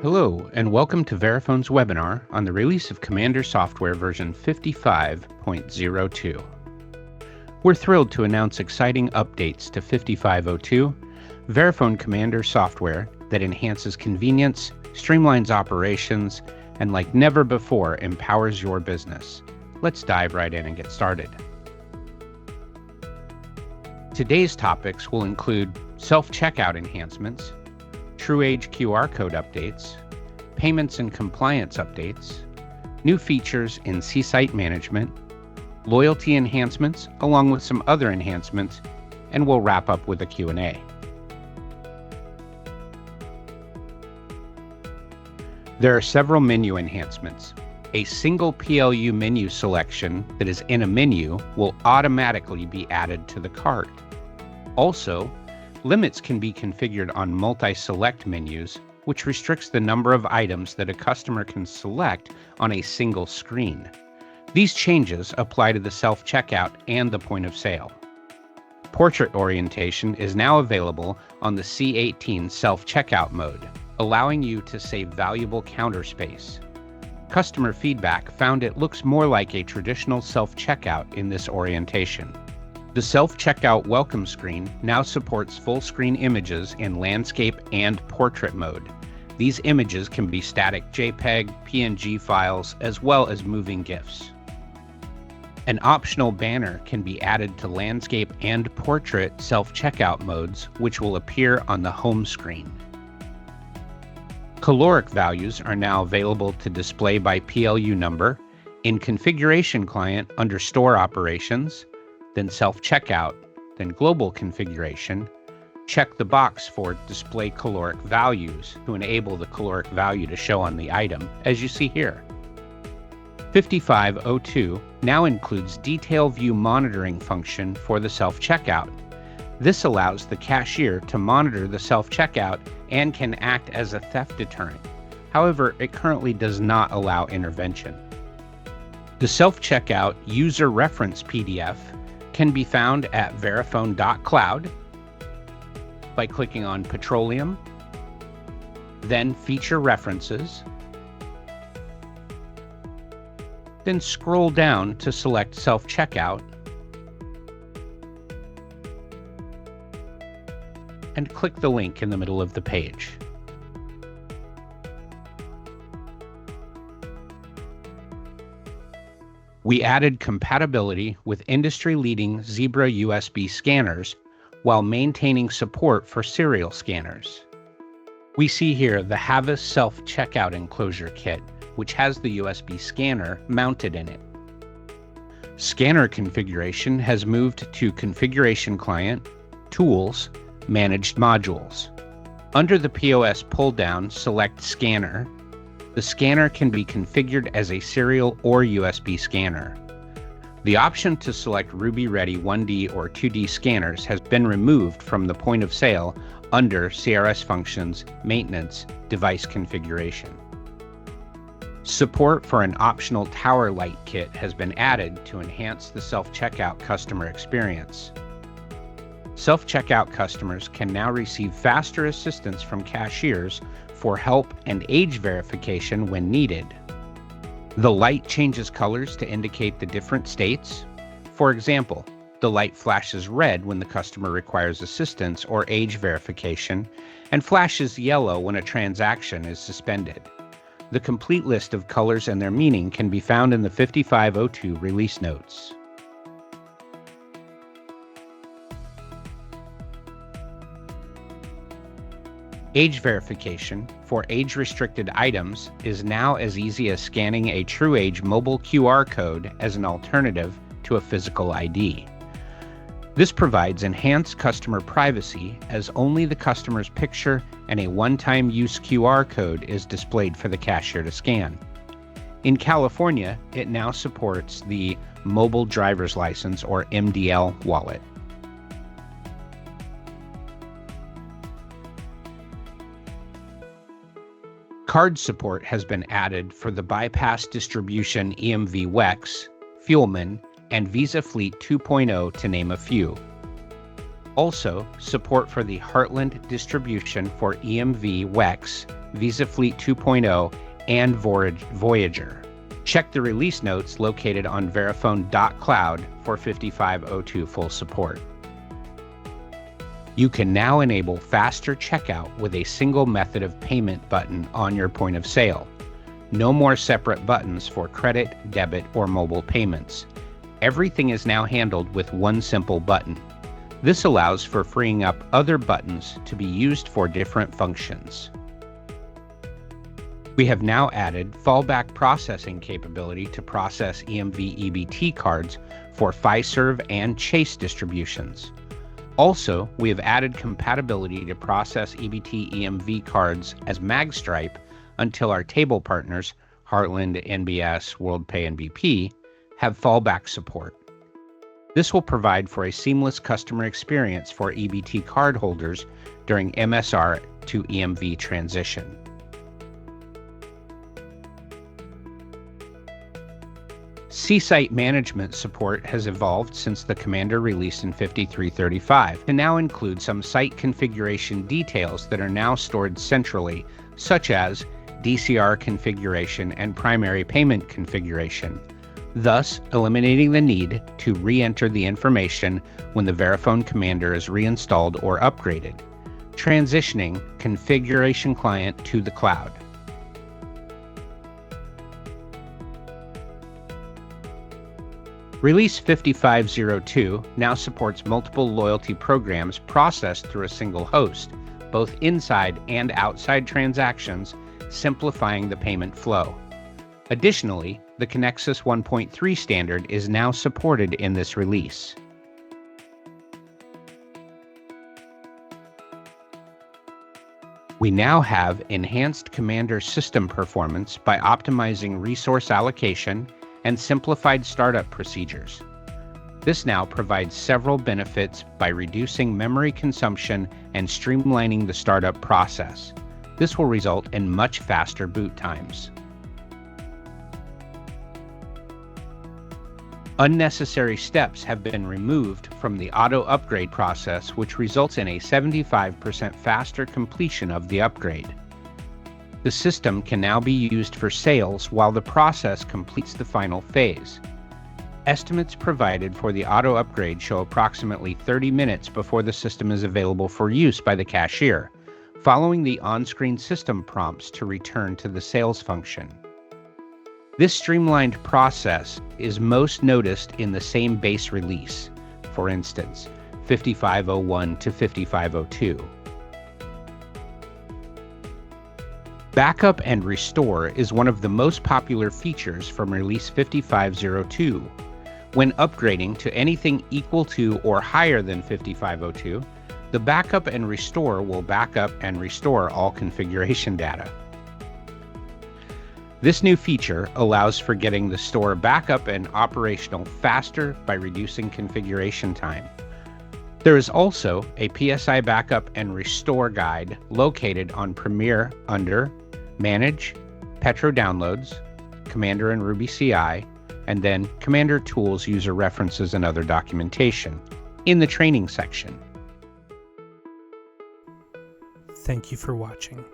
Hello, and welcome to Verifone's webinar on the release of Commander software version 55.02. We're thrilled to announce exciting updates to 5502, Verifone Commander software that enhances convenience, streamlines operations, and like never before, empowers your business. Let's dive right in and get started. Today's topics will include self-checkout enhancements, TruAge QR code updates, payments and compliance updates, new features in C-Site management, loyalty enhancements, along with some other enhancements, and we'll wrap up with a Q&A. There are several menu enhancements. A single PLU menu selection that is in a menu will automatically be added to the cart. Also, limits can be configured on multi-select menus, which restricts the number of items that a customer can select on a single screen. These changes apply to the self-checkout and the point of sale. Portrait orientation is now available on the C18 self-checkout mode, allowing you to save valuable counter space. Customer feedback found it looks more like a traditional self-checkout in this orientation. The self-checkout welcome screen now supports full-screen images in landscape and portrait mode. These images can be static JPEG, PNG files, as well as moving GIFs. An optional banner can be added to landscape and portrait self-checkout modes, which will appear on the home screen. Caloric values are now available to display by PLU number in Configuration Client under Store Operations, then self-checkout, then global configuration. Check the box for display caloric values to enable the caloric value to show on the item, as you see here. 5502 now includes detail view monitoring function for the self-checkout. This allows the cashier to monitor the self-checkout and can act as a theft deterrent. However, it currently does not allow intervention. The self-checkout user reference PDF can be found at verifone.cloud by clicking on Petroleum, then Feature References, then scroll down to select Self-Checkout, and click the link in the middle of the page. We added compatibility with industry-leading Zebra USB scanners while maintaining support for serial scanners. We see here the Havas self-checkout enclosure kit, which has the USB scanner mounted in it. Scanner configuration has moved to Configuration Client, Tools, Managed Modules. Under the POS pull-down, select Scanner. The scanner can be configured as a serial or USB scanner. The option to select Ruby Ready 1D or 2D scanners has been removed from the point of sale under CRS Functions, Maintenance, Device Configuration. Support for an optional Tower Light kit has been added to enhance the self-checkout customer experience. Self-checkout customers can now receive faster assistance from cashiers for help and age verification when needed. The light changes colors to indicate the different states. For example, the light flashes red when the customer requires assistance or age verification, and flashes yellow when a transaction is suspended. The complete list of colors and their meaning can be found in the 5502 release notes. Age verification for age-restricted items is now as easy as scanning a TruAge mobile QR code as an alternative to a physical ID. This provides enhanced customer privacy as only the customer's picture and a one-time use QR code is displayed for the cashier to scan. In California, it now supports the Mobile Driver's License or MDL wallet. Card support has been added for the Bypass Distribution EMV WEX, Fuelman, and Visa Fleet 2.0 to name a few. Also, support for the Heartland distribution for EMV WEX Visa Fleet 2.0, and Voyager. Check the release notes located on Verifone.cloud for 5502 full support. You can now enable faster checkout with a single method of payment button on your point of sale. No more separate buttons for credit, debit, or mobile payments. Everything is now handled with one simple button. This allows for freeing up other buttons to be used for different functions. We have now added fallback processing capability to process EMV EBT cards for Fiserv and Chase distributions. Also, we have added compatibility to process EBT EMV cards as magstripe until our table partners, Heartland, NBS, WorldPay, and BP, have fallback support. This will provide for a seamless customer experience for EBT cardholders during MSR to EMV transition. C-Site management support has evolved since the Commander release in 5335 to now include some site configuration details that are now stored centrally, such as DCR configuration and primary payment configuration, thus eliminating the need to re-enter the information when the Verifone Commander is reinstalled or upgraded, transitioning configuration client to the cloud. Release 5502 now supports multiple loyalty programs processed through a single host, both inside and outside transactions, simplifying the payment flow. Additionally, the Connexus 1.3 standard is now supported in this release. We now have enhanced Commander system performance by optimizing resource allocation and simplified startup procedures. This now provides several benefits by reducing memory consumption and streamlining the startup process. This will result in much faster boot times. Unnecessary steps have been removed from the auto upgrade process, which results in a 75% faster completion of the upgrade. The system can now be used for sales while the process completes the final phase. Estimates provided for the auto upgrade show approximately 30 minutes before the system is available for use by the cashier, following the on-screen system prompts to return to the sales function. This streamlined process is most noticed in the same base release, for instance, 5501 to 5502. Backup and Restore is one of the most popular features from Release 5502. When upgrading to anything equal to or higher than 5502, the Backup and Restore will back up and restore all configuration data. This new feature allows for getting the store backup and operational faster by reducing configuration time. There is also a PSI Backup and Restore guide located on Premier under Manage, Petro Downloads, Commander and Ruby CI, and then Commander Tools, User References, and Other Documentation in the training section. Thank you for watching.